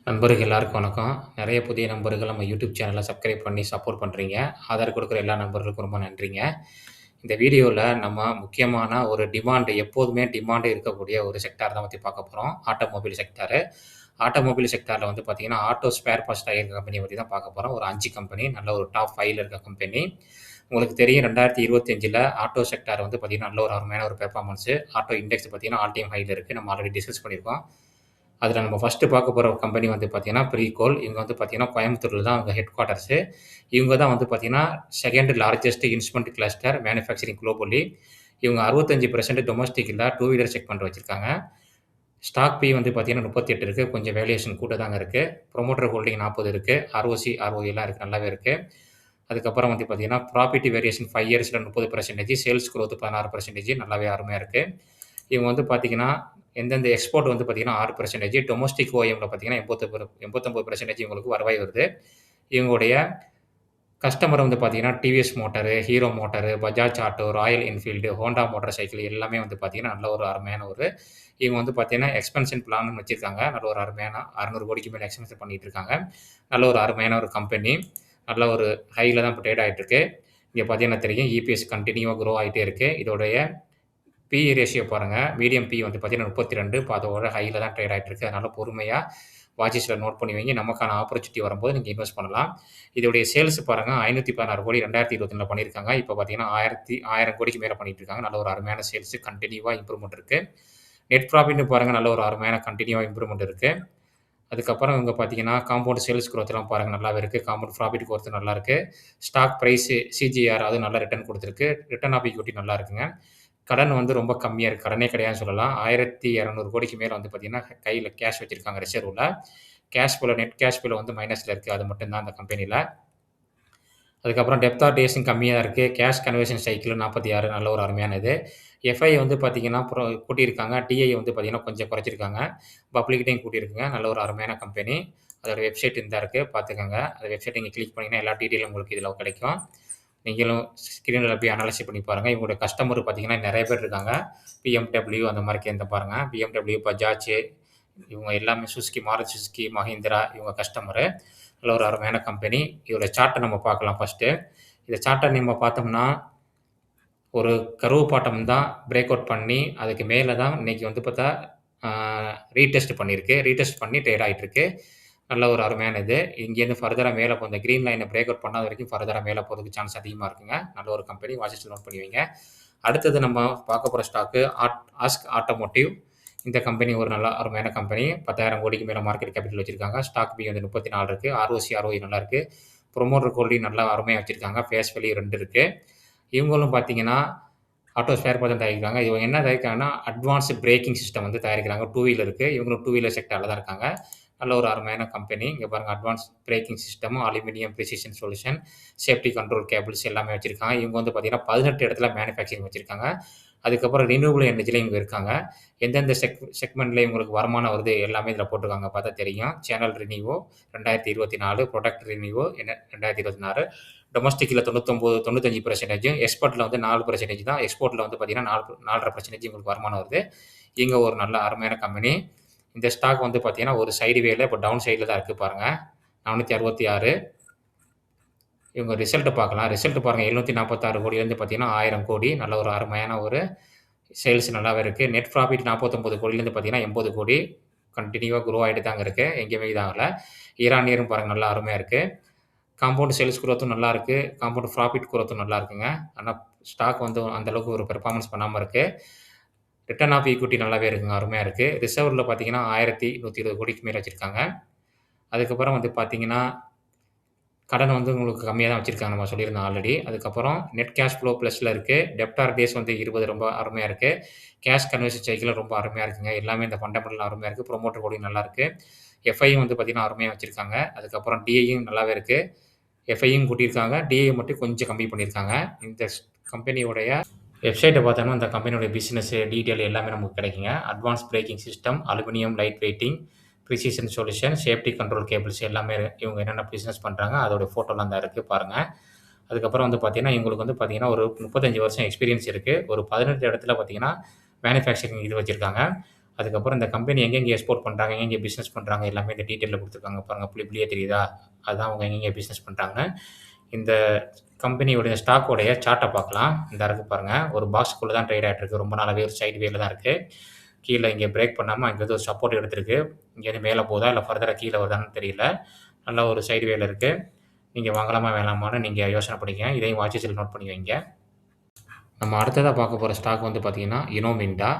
நண்பர்கள் எல்லாருக்கும் வணக்கம். நெறைய புதிய நண்பர்கள் நம்ம யூடியூப் சேனல சப்ஸ்கிரைப் பண்ணி சப்போர்ட் பண்றீங்க. ஆதரவு குடுக்குற எல்லா நண்பர்களுக்கும் ரொம்ப நன்றிங்க. இந்த வீடியோல நம்ம முக்கியமான ஒரு எப்போதுமே டிமாண்ட் இருக்கக்கூடிய ஒரு செக்டார் தான் பத்தி பார்க்க போறோம். Automobile sector. ஆட்டோமொபைல் செக்டார்ல வந்து பார்த்தீங்கன்னா, ஆட்டோ ஸ்பேர் பார்ட்ஸ் தயாரிக்கிற கம்பெனிய பத்தி தான் பார்க்க போறோம். ஒரு 5 கம்பெனி. நல்ல ஒரு டாப் 5ல இருக்க கம்பெனி. உங்களுக்கு தெரியும் 2025ல ஆட்டோ செக்டார் வந்து பார்த்தீங்கன்னா, நல்ல ஒரு அருமையான ஒரு பெர்ஃபார்மன்ஸு. ஆட்டோ இண்டெக்ஸ் பார்த்தீங்கன்னா, ஆல் டைம் ஹைல இருக்கு. நம்ம ஆல்ரெடி டிஸ்கஸ் பண்ணியிருக்கோம். அதில நம்ம ஃபர்ஸ்ட்டு பார்க்க போற கம்பெனி வந்து பார்த்தீங்கன்னா, ப்ரீகோல். இவங்க வந்து பார்த்தீங்கன்னா, கோயம்புத்தூர்ல தான் அவங்க ஹெட் குவார்ட்டர்ஸு. இவங்க தான் வந்து பார்த்தீங்கன்னா, second largest instrument cluster manufacturing globally. இவங்க 65% டொமஸ்டிக்ல டூ வீலர் செக்மெண்ட் வச்சிருக்காங்க. ஸ்டாக் பி வந்து பார்த்தீங்கன்னா 38 இருக்கு. கொஞ்சம் வேல்யூவேஷன் கூட தாங்க இருக்கு. புரமோட்டர் ஹோல்டிங் 40 இருக்கு. ROC, ROE எல்லாம் இருக்கு. நல்லாவே இருக்கு. அதுக்கப்புறம் வந்து பார்த்தீங்கன்னா, ப்ராஃபிட் வேரியேஷன் 5 இயர்ஸ்ல 30%, சேல்ஸ் குரோத் 16% நல்லாவே அருமையா இருக்கு. இவங்க வந்து பார்த்தீங்கன்னா, எந்தெந்த எக்ஸ்போர்ட் வந்து பார்த்தீங்கன்னா 6%, டொமஸ்டிக் OEMல பார்த்தீங்கன்னா 89% இவங்களுக்கு வருவாய் வருது. இவங்களுடைய கஸ்டமர் வந்து பார்த்தீங்கன்னா, TVS motor, hero motor, Bajaj auto, Royal Enfield, Honda motor cycle எல்லாமே வந்து பார்த்தீங்கன்னா, நல்ல ஒரு அருமையான ஒரு இவங்க வந்து பார்த்தீங்கன்னா, எக்ஸ்பென்ஷன் பிளான்னு வச்சிருக்காங்க. நல்ல ஒரு அருமையான 600 கோடிக்கு மேல எக்ஸ்பென்ஷன் பண்ணிட்டு இருக்காங்க. நல்ல ஒரு அருமையான ஒரு கம்பெனி. நல்ல ஒரு ஹைல தான் இப்ப ட்ரேட் ஆயிட்டு இருக்கு. இங்க பார்த்தீங்கன்னா தெரியும், இபிஎஸ் கன்டினியூவா குரோ ஆயிட்டே இருக்கு. இதோடைய பிஇ ரேஷியோ பாருங்க. மீடியம் பி வந்து பார்த்தீங்கன்னா 32. இப்ப அதோட ஹைல தான் ட்ரேட் ஆயிட்டு இருக்கு. அதனால பொறுமையா வாட்ச் லிஸ்ட்ல நோட் பண்ணி வைங்க. நமக்கான ஆப்பர்ச்சுனிட்டி வரும்போது நீங்க இன்வெஸ்ட் பண்ணலாம். இதோடைய சேல்ஸ் பாருங்க 516 கோடி 2021ல பண்ணியிருக்காங்க. இப்ப பார்த்தீங்கன்னா 1000 கோடிக்கு மேல பண்ணிட்டு இருக்காங்க. நல்ல ஒரு அருமையான சேல்ஸ் கன்டினியூவா இம்ப்ரூவ்மென்ட் இருக்கு. நெட் ப்ராஃபிட்ன்னு பாருங்க நல்ல ஒரு அருமையான கன்டினியூவா இம்ப்ரூவ்மென்ட் இருக்கு. அதுக்கப்புறம் இவங்க பார்த்தீங்கன்னா, காம்பவுண்ட் சேல்ஸ் குரோத்லாம் பாருங்க நல்லாவே இருக்கு. காம்பவுண்ட் ப்ராஃபிட் குரோத் நல்லா இருக்கு. ஸ்டாக் பிரைஸ் சிஜிஆர் அதுவும் நல்ல ரிட்டர்ன் குடுத்திருக்கு. ரிட்டர்ன் ஆஃப் ஈக்விட்டி நல்லா இருக்குங்க. கடன் வந்து ரொம்ப கம்மியா இருக்கு. கடனே கிடையாதுன்னு சொல்லலாம். 1200 கோடிக்கு மேல வந்து பார்த்தீங்கன்னா, கையில கேஷ் வச்சிருக்காங்க ரிசர்வ்ல. நெட் கேஷ் ஃப்ளோ வந்து மைனஸ்ல இருக்கு. அது மட்டும் தான் அந்த கம்பெனில. அதுக்கப்புறம் டெப்த் ஆர் டேஸும் கம்மியா இருக்கு. கேஷ் கன்வர்ஷன் சைக்கிள் 46 நல்ல ஒரு அருமையான இது. எஃப்ஐ வந்து பார்த்தீங்கன்னா, கூட்டியிருக்காங்க. டிஐ வந்து பார்த்தீங்கன்னா, கொஞ்சம் குறைச்சிருக்காங்க. பப்ளிக்கிட்டயும் கூட்டியிருக்குங்க. நல்ல ஒரு அருமையான கம்பெனி. அதோட வெப்சைட் இந்தா இருக்கு. பார்த்துக்கங்க. அந்த வெப்சைட் நீங்க கிளிக் பண்ணீங்கன்னா, எல்லா டீட்டெயிலும் உங்களுக்கு இதில கிடைக்கும். நீங்களும் ஸ்க்ரீன்ல போய் அனலைஸ் பண்ணி பாருங்க. இவங்களுடைய கஸ்டமர் பார்த்தீங்கன்னா, நெறைய பேர் இருக்காங்க. BMW அந்த மாரி இந்த பாருங்க. BMW, பஜாஜ் இவங்க எல்லாமே மாருதி சுசுகி, மஹிந்திரா இவங்க கஸ்டமரு. நல்ல ஒரு அருமையான கம்பெனி. இதோட சார்ட்ட நம்ம பார்க்கலாம் ஃபர்ஸ்ட்டு. இந்த சார்ட்ட நம்ம பார்த்தோம்னா, ஒரு கர்வ் பாட்டம் தான் பிரேக் அவுட் பண்ணி, அதுக்கு மேல தான் இன்னைக்கு வந்து பார்த்தா ஆ ரீடெஸ்ட் பண்ணியிருக்கு. ரீடெஸ்ட் பண்ணி ட்ரேட் ஆயிட்டு இருக்கு. நல்ல ஒரு அருமையான இது. இங்கேருந்து ஃபர்தரா மேல இந்த கிரீன் லைன பிரேக் அவுட் பண்ணாத வரைக்கும் ஃபர்தரா மேல போறதுக்கு சான்ஸ் அதிகமா இருக்குங்க. நல்ல ஒரு கம்பெனி. வாட்ச் லிஸ்ட்ல நோட் பண்ணி வைங்க. அடுத்தது நம்ம பார்க்க போற ஸ்டாக்கு ஆஸ்க் ஆட்டோமோட்டிவ். இந்த கம்பெனி ஒரு நல்ல அருமையான கம்பெனி. 10,000 கோடிக்கு மேல மார்க்கெட் கேபிட்டல் வச்சிருக்காங்க. ஸ்டாக் பி வந்து 34 இருக்கு. ROC, ROE நல்லா இருக்கு. புரமோட்டர் ஹோல்டிங் நல்லா அருமையா வச்சிருக்காங்க. ஃபேஸ் வேல்யூ 2 இருக்கு. இவங்களும் பார்த்தீங்கன்னா, ஆட்டோ ஸ்பேர் பார்ட்ஸ் தான் தயாரிக்கிறாங்க. இவங்க என்ன தயாரிக்கிறாங்கன்னா, அட்வான்ஸ்ட் பிரேக்கிங் சிஸ்டம் வந்து தயாரிக்கிறாங்க. டூ வீலருக்கு. இவங்களும் டூ வீலர் செக்டார்ல தான் இருக்காங்க. நல்ல ஒரு அருமையான கம்பெனி. இங்க பாருங்க advance braking system, aluminium precision solution, safety control cables எல்லாமே வச்சிருக்காங்க. இவங்க வந்து பார்த்தீங்கன்னா, 18 இடத்துல மேனுஃபேக்சரிங் வச்சிருக்காங்க. அதுக்கப்புறம் ரினியூவபிள் எனர்ஜில இவங்க இருக்காங்க. எந்தெந்த செக்மெண்ட்ல இவங்களுக்கு வருமானம் வருது எல்லாமே இதில போட்டிருக்காங்க. பார்த்தா தெரியும். சேனல் ரினியூவோ 2024, ப்ராடக்ட் ரினியூவோ 2026, டொமஸ்டிக்ல 95% எக்ஸ்போர்ட்ல வந்து 4% தான். எக்ஸ்போர்ட்ல வந்து பார்த்தீங்கன்னா, 4.5% இவங்களுக்கு வருமானம் வருது. இங்க ஒரு நல்ல அருமையான கம்பெனி. இந்த ஸ்டாக் வந்து பார்த்தீங்கன்னா, ஒரு சைடு வேல இப்ப டவுன் சைட்ல தான் இருக்கு பாருங்க. 466. இவங்க ரிசல்ட் பார்க்கலாம். ரிசல்ட் பாருங்க 746 கோடியிலேருந்து பார்த்தீங்கன்னா, 1000 கோடி. நல்ல ஒரு அருமையான ஒரு சேல்ஸ் நல்லாவே இருக்கு. நெட் ப்ராஃபிட் 49 கோடியிலேருந்து பார்த்தீங்கன்னா, 80 கோடி. கன்டினியூவா குரோ ஆயிட்டு தாங்க இருக்கு. எங்கேயுமே இதாகல. இயர் ஆன் இயரும் பாருங்க நல்லா அருமையா இருக்கு. காம்பவுண்ட் சேல்ஸ் குரோத்தும் நல்லா இருக்கு. காம்பவுண்ட் ப்ராஃபிட் குரோத்தும் நல்லா இருக்குங்க. ஆனா ஸ்டாக் வந்து அந்த அளவுக்கு ஒரு பெர்ஃபார்மன்ஸ் பண்ணாம இருக்கு. ரிட்டர்ன் ஆஃப் ஈக்விட்டி நல்லாவே இருக்குங்க. அருமையா இருக்கு. ரிசர்வ்ல பார்த்தீங்கன்னா, 1120 கோடிக்கு மேல வச்சிருக்காங்க. அதுக்கப்புறம் வந்து பார்த்தீங்கன்னா, கடன் வந்து உங்களுக்கு கம்மியா தான் வச்சிருக்காங்க. நம்ம சொல்லியிருந்தோம் ஆல்ரெடி. அதுக்கப்புறம் நெட் கேஷ் ஃப்ளோ பிளஸ்ல இருக்கு. டெப்டார் டேஸ் வந்து 20 ரொம்ப அருமையா இருக்கு. கேஷ் கன்வர்ஷன் சைக்கிளும் ரொம்ப அருமையா இருக்குங்க. எல்லாமே இந்த ஃபண்டமெண்டல் அருமையா இருக்கு. புரமோட்டர் ஹோல்டிங் நல்லா இருக்கு. எஃப்ஐயும் வந்து பார்த்தீங்கன்னா, அருமையா வச்சிருக்காங்க. அதுக்கப்புறம் டிஐயும் நல்லாவே இருக்கு. எஃப்ஐயும் கூட்டியிருக்காங்க. டிஐ மட்டும் கொஞ்சம் கம்மி பண்ணியிருக்காங்க. இந்த கம்பெனியோடைய வெப்சைட்ட பார்த்தோம்னா, இந்த கம்பெனியோட பிசினஸ் டீட்டெயில் எல்லாமே நமக்கு கிடைக்குங்க. Advance braking system, aluminium light weighting, precision solution, safety control cables எல்லாமே இவங்க என்னென்ன பிசினஸ் பண்றாங்க, அதோட ஃபோட்டோலாம் தான் இருக்கு பாருங்க. அதுக்கப்புறம் வந்து பார்த்தீங்கன்னா, இவங்களுக்கு வந்து பார்த்தீங்கன்னா, ஒரு 35 வருஷம் எக்ஸ்பீரியன்ஸ் இருக்கு. ஒரு 18 இடத்துல பார்த்தீங்கன்னா, மேனுஃபேக்சரிங் இது வச்சிருக்காங்க. அதுக்கப்புறம் இந்த கம்பெனி எங்கெங்கே எக்ஸ்போர்ட் பண்ணுறாங்க, எங்கெங்கே பிஸ்னஸ் பண்ணுறாங்க எல்லாமே இந்த டீட்டெயிலில் கொடுத்துருக்காங்க பாருங்கள். புள்ளி புள்ளியே தெரியுதா? அதுதான் அவங்க எங்கெங்கே பிஸ்னஸ் பண்ணுறாங்கன்னு. இந்த கம்பெனியோடைய ஸ்டாக்கோடைய சார்ட்டை பார்க்கலாம். இந்த இருக்கு பாருங்கள். ஒரு பாக்ஸுக்குள்ளே தான் ட்ரேட் ஆகிட்டு இருக்கு. ரொம்ப நாளாகவே ஒரு சைடு வேல தான் இருக்குது. கீழே இங்கே பிரேக் பண்ணாமல் அங்கேருந்து ஒரு சப்போர்ட் எடுத்திருக்கு. இங்கேருந்து மேலே போதா இல்லை ஃபர்தராக கீழே வருதான்னு தெரியல. நல்ல ஒரு சைடு வேல இருக்குது. நீங்கள் வாங்கலாமா வேணாமான்னு நீங்கள் யோசனை பண்ணிக்கங்க. இதையும் வாட்சஸில் நோட் பண்ணி வைங்க. நம்ம அடுத்ததாக பார்க்க போகிற ஸ்டாக் வந்து பார்த்தீங்கன்னா இனோமிண்டா.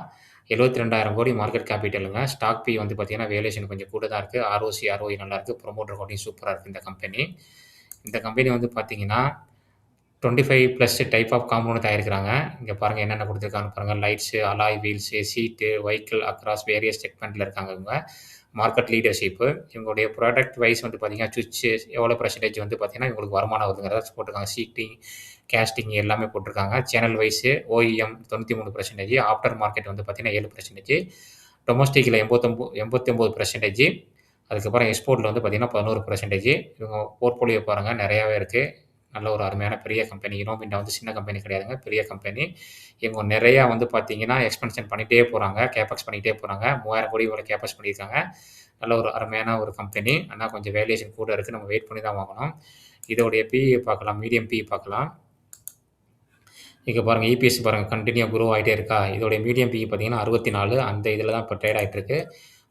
72,000 கோடி மார்க்கெட் கேபிட்டலுங்க. ஸ்டாக் பி வந்து பார்த்தீங்கன்னா வேல்யூஷன் கொஞ்சம் கூட தான் இருக்குது. ஆர்ஓசி, ஆர்ஓஇ நல்லாயிருக்கு. ப்ரொமோட்டர் ஹோல்டிங் சூப்பராக இருக்குது இந்த கம்பெனி. இந்த கம்பெனி வந்து பார்த்தீங்கன்னா 25+ டைப் ஆஃப் காம்பவுண்ட் தயாரிக்கிறாங்க. இங்கே பாருங்கள் என்னென்ன கொடுத்துருக்காங்கன்னு பாருங்கள். லைட்ஸு, அலாய் வீல்ஸு, சீட்டு, வெஹிக்கிள் அக்ராஸ் வேரியஸ் செக்மெண்ட்டில் இருக்காங்க இவங்க. Market leadership. இவங்களுடைய ப்ராடக்ட் வைஸ் வந்து பார்த்தீங்கன்னா சுவிட்சு எவ்வளோ பெர்சன்டேஜ் வந்து பார்த்தீங்கன்னா இவங்களுக்கு வருமானம் வருதுங்கிறத போட்டிருக்காங்க. சீட்டிங், கேஸ்டிங் எல்லாமே போட்டிருக்காங்க. Channel wise OEM 93%, after market வந்து பார்த்தீங்கன்னா 7%, டொமஸ்டிக்கில் 89%, அதுக்கப்புறம் எக்ஸ்போர்ட்டில் வந்து பார்த்தீங்கன்னா 11%. இவங்க போர்ட்ஃபோலியோ பாருங்கள் நிறையாவே இருக்குது. நல்ல ஒரு அருமையான பெரிய கம்பெனி. இனோமிண்டா வந்து சின்ன கம்பெனி கிடையாதுங்க, பெரிய கம்பெனி. இவங்க நிறையா வந்து பார்த்தீங்கன்னா எக்ஸ்பென்ஷன் பண்ணிகிட்டே போகிறாங்க, கேபெக்ஸ் பண்ணிகிட்டே போகிறாங்க. 3000 கோடி வரை கேபெக்ஸ் பண்ணியிருக்காங்க. நல்ல ஒரு அருமையான ஒரு கம்பெனி. ஆனால் கொஞ்சம் வேல்யூஷன் கூட இருக்குது. நம்ம வெயிட் பண்ணி தான் வாங்கணும். இதோடைய பிஇ பார்க்கலாம், மீடியம் பிஇ பார்க்கலாம். இங்கே பாருங்கள் இபிஎஸ் பாருங்கள் கண்டினியூ குரோ ஆகிட்டே இருக்கா. இதோடைய மீடியம் பிஇ பார்த்தீங்கன்னா 64. அந்த இதில் தான் இப்போ ட்ரேட் ஆகிட்டு இருக்கு.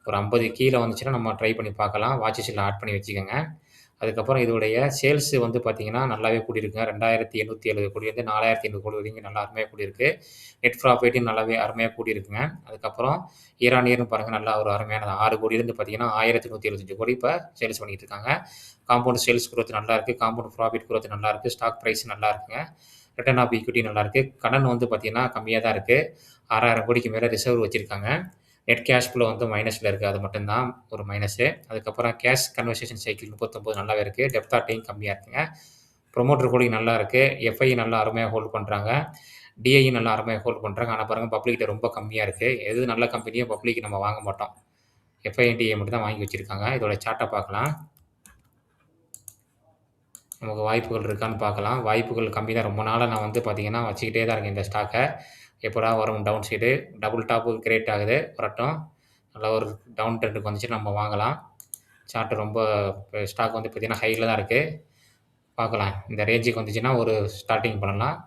ஒரு 50 கீழே வந்துச்சுன்னா நம்ம ட்ரை பண்ணி பார்க்கலாம். வாட்சஸில் ஆட் பண்ணி வச்சுக்கோங்க. அதுக்கப்புறம் இதோடைய சேல்ஸ் வந்து பார்த்தீங்கன்னா நல்லாவே கூடியிருக்குங்க. 2,870 கோடிலேருந்து 4,500 கோடி வரைக்கும் நல்லா அருமையாக கூடியிருக்கு. நெட் ப்ராஃபிட்டும் நல்லாவே அருமையாக கூடியிருக்குங்க. அதுக்கப்புறம் இயர் ஆன் இயர்னு பாருங்கள் நல்லா ஒரு அருமையான 6 கோடியிலேருந்து பார்த்தீங்கன்னா 1,175 கோடி இப்போ சேல்ஸ் பண்ணிகிட்டு இருக்காங்க. காம்பவுண்ட் சேல்ஸ் குரோத் நல்லா இருக்குது. காம்பவுண்ட் ப்ராஃபிட் குரோத் நல்லா இருக்குது. ஸ்டாக் ப்ரைஸ் நல்லா இருக்குங்க. ரிட்டர்ன் ஆஃப் ஈக்விட்டி நல்லாயிருக்கு. கடன் வந்து பார்த்தீங்கன்னா கம்மியாக தான் இருக்குது. 6,000 கோடிக்கு மேலே ரிசர்வ் வச்சுருக்காங்க. நெட் கேஷ் ஃப்ளோ வந்து மைனஸில் இருக்குது. அது மட்டும்தான் ஒரு மைனஸு. அதுக்கப்புறம் கேஷ் கன்வர்சேஷன் சைக்கிள் 39 நல்லாவே இருக்குது. டெப்த் ஆர்டையும் கம்மியாக இருக்குங்க. ப்ரொமோட்டர் ஹோல்டிங் நல்லா இருக்குது. எஃப்ஐ நல்லா அருமையாக ஹோல்ட் பண்ணுறாங்க. டிஐ நல்லா அருமையாக ஹோல்ட் பண்ணுறாங்க. ஆனால் பாருங்கள் பப்ளிக்கிட்ட ரொம்ப கம்மியாக இருக்குது. எது நல்ல கம்பெனியோ பப்ளிக் நம்ம வாங்க மாட்டோம். எஃப்ஐ டிஐ மட்டும் தான் வாங்கி வச்சுருக்காங்க. இதோட சார்ட்டை பார்க்கலாம். நமக்கு வாய்ப்புகள் இருக்கான்னு பார்க்கலாம். வாய்ப்புகள் கம்மி தான். ரொம்ப நாளாக நான் வந்து பார்த்தீங்கன்னா வச்சுக்கிட்டே தான் இருக்கேன் இந்த ஸ்டாக்கை. எப்போடா வரும் down side. Double top create ஆகுது, வரட்டும். நல்லா ஒரு டவுன் ட்ரெண்டுக்கு வந்துச்சுன்னா நம்ம வாங்கலாம். சார்ட்டு ரொம்ப ஸ்டாக் வந்து பார்த்தீங்கன்னா ஹையில் தான் இருக்குது. பார்க்கலாம். இந்த ரேஞ்சுக்கு வந்துச்சுன்னா ஒரு ஸ்டார்டிங் பண்ணலாம்.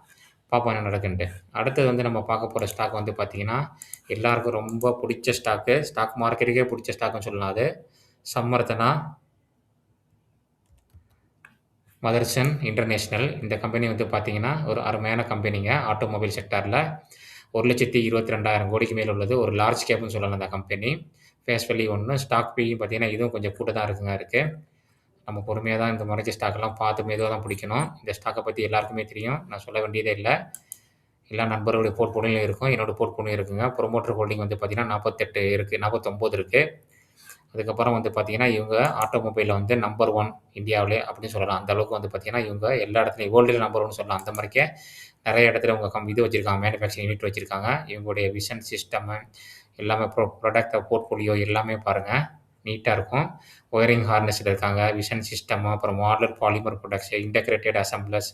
பார்ப்போம் என்ன நடக்குன்ட்டு. அடுத்தது வந்து நம்ம பார்க்க போகிற ஸ்டாக் வந்து பார்த்தீங்கன்னா எல்லாருக்கும் ரொம்ப பிடிச்ச ஸ்டாக்கு. ஸ்டாக் மார்க்கெட்டுக்கே பிடிச்ச ஸ்டாக்குன்னு சொல்லலாம் அது. சம்மர்தனா மதர்சன் இன்டர்நேஷ்னல். இந்த கம்பெனி வந்து பார்த்தீங்கன்னா ஒரு அருமையான கம்பெனிங்க. ஆட்டோமொபைல் செக்டாரில் 1,22,000 கோடிக்கு மேல் உள்ளது. ஒரு லார்ஜ் கேப்னு சொல்லலாம் அந்த கம்பெனி. Face value 1. ஸ்டாக் பியும் பார்த்தீங்கன்னா இதுவும் கொஞ்சம் கூட தான் இருக்குது. நம்ம பொறுமையாக தான் இந்த முறைக்கு ஸ்டாக்கெல்லாம் பார்த்து மெதுவாக தான் பிடிக்கணும். இந்த ஸ்டாக்கை பற்றி எல்லாருக்குமே தெரியும். நான் சொல்ல வேண்டியதே இல்லை. எல்லா நண்பர்களுடைய போர்ட்ஃபோலியோலையும் இருக்கும். என்னோட போர்ட்ஃபோலியோ இருக்குங்க. ப்ரொமோட்டர் ஹோல்டிங் வந்து பார்த்தீங்கன்னா 48 இருக்குது, 49 இருக்குது. அதுக்கப்புறம் வந்து பார்த்தீங்கன்னா இவங்க ஆட்டோமொபைலில் வந்து நம்பர் 1 இந்தியாவிலே அப்படின்னு சொல்லலாம். அந்த அளவுக்கு வந்து பார்த்தீங்கன்னா இவங்க எல்லா இடத்துலையும் வேர்ல்டில் நம்பர் 1 சொல்லலாம். அந்த மாதிரிக்கே நிறைய இடத்துல இவங்க இது வச்சுருக்காங்க, மேனுஃபேக்சரிங் யூனிட் வச்சுருக்காங்க. இவங்களுடைய விஷன் சிஸ்டமு எல்லாமே ப்ராடக்ட் போர்ட்ஃபோலியோ எல்லாமே பாருங்கள் நீட்டாக இருக்கும். ஒயரிங் ஹார்னஸில் இருக்காங்க, விஷன் சிஸ்டமு, அப்புறம் modeller polymer products, integrated assemblers,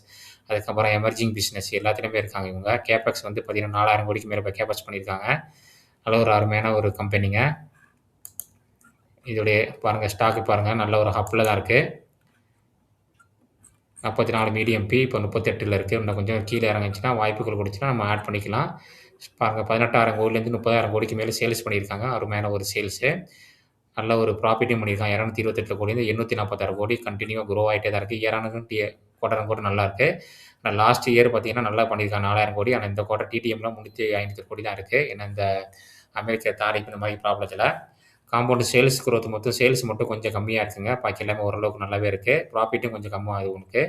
அதுக்கப்புறம் எமர்ஜிங் பிஸ்னஸ் எல்லாத்துலேயுமே இருக்காங்க இவங்க. கேபெக்ஸ் வந்து பார்த்தீங்கன்னா 4,000 கோடிக்கு மேலே இப்போ கேபெக்ஸ் பண்ணியிருக்காங்க. நல்ல ஒரு அருமையான ஒரு கம்பெனிங்க. இதோடைய பாருங்கள் ஸ்டாக்கு பாருங்கள் நல்ல ஒரு ஹப்பில் தான் இருக்குது. 44 மீடியம் பி இப்போ 38ல் இருக்குது. இன்னும் கொஞ்சம் கீழே இறங்குச்சுன்னா வாய்ப்புகள் கொடுத்துன்னா நம்ம ஆட் பண்ணிக்கலாம். பாருங்கள் 18,000 கோடிலேருந்து 30,000 கோடிக்கு மேலே சேல்ஸ் பண்ணியிருக்காங்க. அருமையான ஒரு சேல்ஸு. நல்ல ஒரு ப்ராஃபிட்டும் பண்ணியிருக்காங்க. 228 கோடிலேருந்து 846 கோடி கண்டினியூவாக க்ரோ ஆகிட்டே தான் இருக்குது. இயரானுக்கும் குவார்டர் கூட நல்லாயிருக்கு. ஆனால் லாஸ்ட் இயர் பார்த்தீங்கன்னா நல்லா பண்ணியிருக்காங்க 4,000 கோடி. ஆனால் இந்த குவார்டர் டிடிஎம்லாம் 350 கோடி தான் இருக்குது. ஏன்னா இந்த அமெரிக்க தாரிஃப் இந்த மாதிரி ப்ராப்ளத்தில் காம்பவுண்ட் சேல்ஸ் குரோத் சேல்ஸ் மட்டும் கொஞ்சம் கம்மியாக இருக்குங்க. பாக்கி எல்லாமே ஓரளவுக்கு நல்லாவே இருக்குது. ப்ராஃபிட்டும் கொஞ்சம் கம்மியாகுது உங்களுக்கு.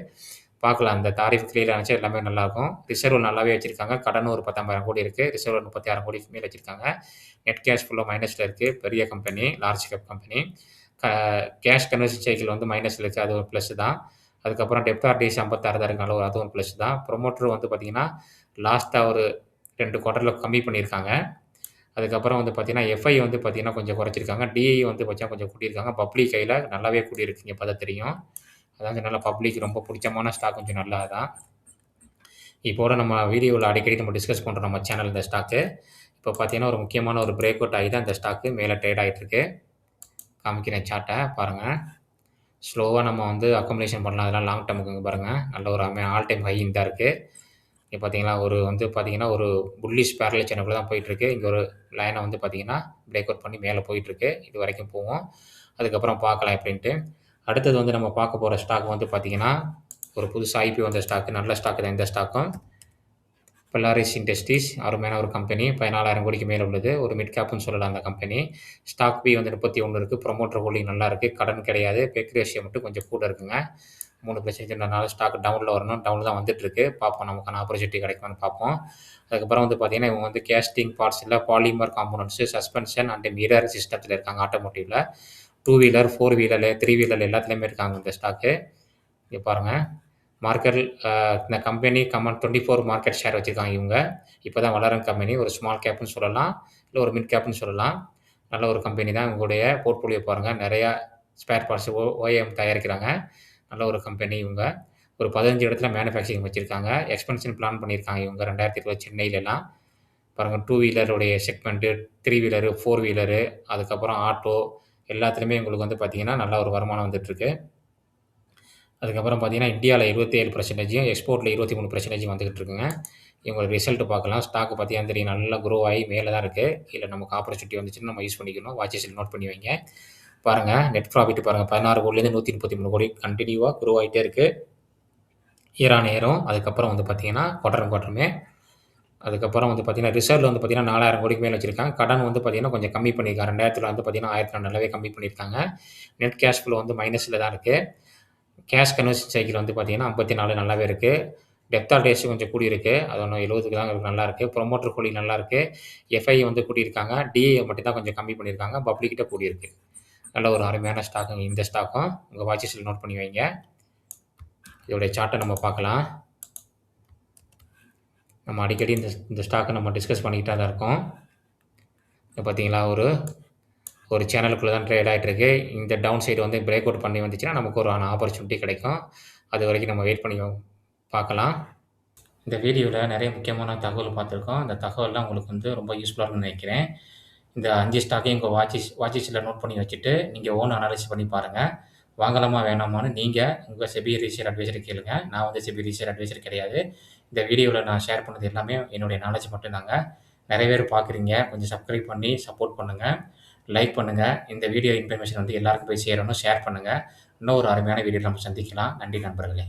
பார்க்கலாம் அந்த தாரிஃப் கிளியர் ஆனிச்சா எல்லாமே நல்லாயிருக்கும். ரிசர்வ் நல்லாவே வச்சுருக்காங்க. கடன் ஒரு 19,000 கோடி இருக்குது. ரிசர்வ் 36,000 கோடிக்கு மேலே வச்சுருக்காங்க. நெட் கேஷ் ஃபுல்லாக மைனஸில் இருக்குது. பெரிய company, large cap company. Cash conversion cycle வந்து மைனஸில் இருக்குது. அது ஒரு ப்ளஸ் தான். அதுக்கப்புறம் டெப்த் ஆர்டிஸ் 56 தான் இருக்கனால அதுவும் ப்ளஸ் தான். ப்ரொமோட்டர் வந்து பார்த்திங்கன்னா லாஸ்ட்டாக ஒரு 2 குவார்ட்டரில் கம்மி பண்ணியிருக்காங்க. அதுக்கப்புறம் வந்து பார்த்தீங்கன்னா எஃப்ஐ வந்து பார்த்தீங்கன்னா கொஞ்சம் குறைச்சிருக்காங்க. டிஐ வந்து பார்த்தீங்கன்னா கொஞ்சம் கூட்டியிருக்காங்க. பப்ளிக் கையில் நல்லாவே கூட்டியிருக்கு. இங்கே பார்த்தா தெரியும். அதாவது நல்லா பப்ளிக் ரொம்ப பிடிச்சமான ஸ்டாக் கொஞ்சம் நல்லா தான். இப்போட நம்ம வீடியோவில் அடிக்கடி நம்ம டிஸ்கஸ் பண்ணுறோம் நம்ம சேனல் இந்த ஸ்டாக்கு. இப்போ பார்த்தீங்கன்னா, ஒரு முக்கியமான ஒரு பிரேக் அவுட் ஆகி தான் இந்த ஸ்டாக்கு மேல ட்ரேட் ஆயிட்டுருக்கு. காமிக்கிறேன் சார்ட்ட பாருங்க. ஸ்லோவா நம்ம வந்து அக்குமுலேஷன் பண்ணலாம். அதெல்லாம் லாங் டெர்முக்குங்க பாருங்க. நல்ல ஒரு ஆல் டைம் ஹை தான் இருக்கு. இங்க பார்த்தீங்கன்னா, ஒரு புல்லிஷ் பேரலல் சேனல்குள்ள தான் போயிட்டுருக்கு. இங்க ஒரு லைன வந்து பார்த்தீங்கன்னா, பிரேக் அவுட் பண்ணி மேல போயிட்டுருக்கு. இது வரைக்கும் போகும். அதுக்கப்புறம் பார்க்கலாம் எப்படின்ட்டு. அடுத்தது வந்து நம்ம பார்க்க போற ஸ்டாக் வந்து பார்த்தீங்கன்னா, ஒரு புதுசா ஐபிஓ வந்த ஸ்டாக். நல்ல ஸ்டாக் தான் இந்த ஸ்டாக்கும். Polaris Industries அருமையான ஒரு கம்பெனி. 14,000 கோடிக்கு மேல உள்ளது. ஒரு மிட் கேப்ன்னு சொல்லலாம் அந்த கம்பெனி. ஸ்டாக் பி வந்து 31 இருக்கு. புரமோட்டர் ஹோல்டிங் நல்லா இருக்கு. கடன் கிடையாது. பெக் ரேஷியோ மட்டும் கொஞ்சம் கூட இருக்குங்க. 3% ஸ்டாக் டவுன்ல வரணும். டவுன்ல தான் வந்துட்டு இருக்கு. பார்ப்போம் நமக்கான ஆப்பர்ச்சுனிட்டி கிடைக்குமான்னு பார்ப்போம். அதுக்கப்புறம் வந்து பார்த்தீங்கன்னா, இவங்க வந்து கேஸ்டிங் பார்ட்ஸ்ல polymer components, suspension and mirror சிஸ்டத்துல இருக்காங்க ஆட்டோமோட்டிவ்ல. 2 வீலர், 4 வீலர், 3 வீலர் எல்லாத்துலயுமே இருக்காங்க இந்த ஸ்டாக்கு. இங்க பாருங்க. மார்க்கெட் இந்த கம்பெனி 24 மார்க்கெட் ஷேர் வச்சிருக்காங்க இவங்க. இப்ப தான் வளரும் கம்பெனி. ஒரு ஸ்மால் கேப்ன்னு சொல்லலாம். இல்ல ஒரு மிட் கேப்ன்னு சொல்லலாம். நல்ல ஒரு கம்பெனி தான். இவங்களுடைய போர்ட்ஃபோலியோ பாருங்க. நெறைய ஸ்பேர் பார்ட்ஸ் OEM தயாரிக்கிறாங்க. நல்ல ஒரு கம்பெனி இவங்க. ஒரு 15 இடத்துல மேனுஃபேக்சரிங் வச்சிருக்காங்க. எக்ஸ்பென்ஷன் பிளான் பண்ணியிருக்காங்க இவங்க 2020 சென்னையிலலாம். பாருங்க 2 வீலருடைய செக்மென்ட், 3 வீலரு, 4 வீலரு, அதுக்கப்புறம் ஆட்டோ எல்லாத்துலயுமே உங்களுக்கு வந்து பார்த்தீங்கன்னா, நல்ல ஒரு வருமானம் வந்துட்டுருக்கு. அதுக்கப்புறம் பார்த்தீங்கன்னா, இந்தியால 27% எக்ஸ்போர்ட்ல 23% வந்துகிட்டு இருக்குங்க. இவங்களோட ரிசல்ட் பார்க்கலாம். ஸ்டாக் பார்த்தீங்கன்னா தெரியும் நல்லா குரோ ஆகி மேல தான் இருக்கு. கீழ நமக்கு ஆப்பர்ச்சுனிட்டி வந்துச்சுன்னா நம்ம யூஸ் பண்ணிக்கணும். வாட்ச் லிஸ்ட்ல நோட் பண்ணி வைங்க. பாருங்க நெட் ப்ராஃபிட் பாருங்க 16 கோடிலேருந்து 133 கோடி கன்டினியூவா குரோ ஆயிட்டே இருக்கு. இயர் ஆன் இயரும். அதுக்கப்புறம் வந்து பார்த்தீங்கன்னா, குவார்டர் ஆன் குவார்டருமே. அதுக்கப்புறம் வந்து பார்த்தீங்கன்னா, ரிசர்வ்ல வந்து பார்த்தீங்கன்னா 4,000 கோடிக்கு மேல வச்சிருக்காங்க. கடன் வந்து பார்த்தீங்கன்னா, கொஞ்சம் கம்மி பண்ணியிருக்காங்க. 2000ல வந்து பார்த்தீங்கன்னா, 1,000 நல்லாவே கம்மி பண்ணியிருக்காங்க. நெட் கேஷ் ஃப்ளோ வந்து மைனஸ்ல தான் இருக்கு. கேஷ் கன்வர்ஷன் சைக்கிள் வந்து பார்த்தீங்கன்னா 54 நல்லாவே இருக்கு. டெப்தார் டேஸ் கொஞ்சம் கூடியிருக்கு. அது ஒண்ணும் 70க்கு தான் நல்லா இருக்கு. புரமோட்டர் ஹோல்டிங் நல்லா இருக்கு. எஃப்ஐ வந்து கூட்டியிருக்காங்க. டிஏ மட்டும் தான் கொஞ்சம் கம்மி பண்ணியிருக்காங்க. பப்ளிக் கிட்ட கூடியிருக்கு. நல்ல ஒரு அருமையான ஸ்டாக்குங்க இந்த ஸ்டாக்கும். உங்க வாட்ச் லிஸ்ட்ல நோட் பண்ணி வைங்க. இதோடைய சார்ட்ட நம்ம பார்க்கலாம். நம்ம அடிக்கடி இந்த ஸ்டாக்க நம்ம டிஸ்கஸ் பண்ணிக்கிட்டே தான் இருக்கோம். இங்க பார்த்தீங்களா, ஒரு சேனலுக்குள்ள தான் ட்ரேட் ஆயிட்டு இருக்கு. இந்த டவுன் சைடு வந்து பிரேக் அவுட் பண்ணி வந்துச்சுன்னா, நமக்கு ஒரு ஆப்பர்ச்சுனிட்டி கிடைக்கும். அது வரைக்கும் நம்ம வெயிட் பண்ணி பார்க்கலாம். இந்த வீடியோல நெறைய முக்கியமான தகவல் பார்த்துருக்கோம். அந்த தகவல்லாம் உங்களுக்கு வந்து ரொம்ப யூஸ்ஃபுல்லா இருக்கும்னு நெனைக்கிறேன். இந்த 5 ஸ்டாக்கையும் உங்க வாட்ச் லிஸ்ட்ல நோட் பண்ணி வச்சுட்டு, நீங்க ஓன் அனாலிசிஸ் பண்ணி பாருங்க. வாங்கலாமா வேணாமான்னு நீங்க உங்க செபி ரிசர்ச் அட்வைசர கேளுங்க. நான் வந்து செபி ரிசர்ச் அட்வைசர் கிடையாது. இந்த வீடியோல நான் ஷேர் பண்ணது எல்லாமே என்னுடைய நாலேட்ஜ் மட்டும் தாங்க. நெறைய பேர் பார்க்குறீங்க. கொஞ்சம் சப்ஸ்கிரைப் பண்ணி சப்போர்ட் பண்ணுங்க. லைக் பண்ணுங்க. இந்த வீடியோ இன்ஃபர்மேஷன் வந்து எல்லாருக்கும் போய் சேரணும். ஷேர் பண்ணுங்க. இன்னும் ஒரு அருமையான வீடியோல நம்ம சந்திக்கலாம். நன்றி நண்பர்களே.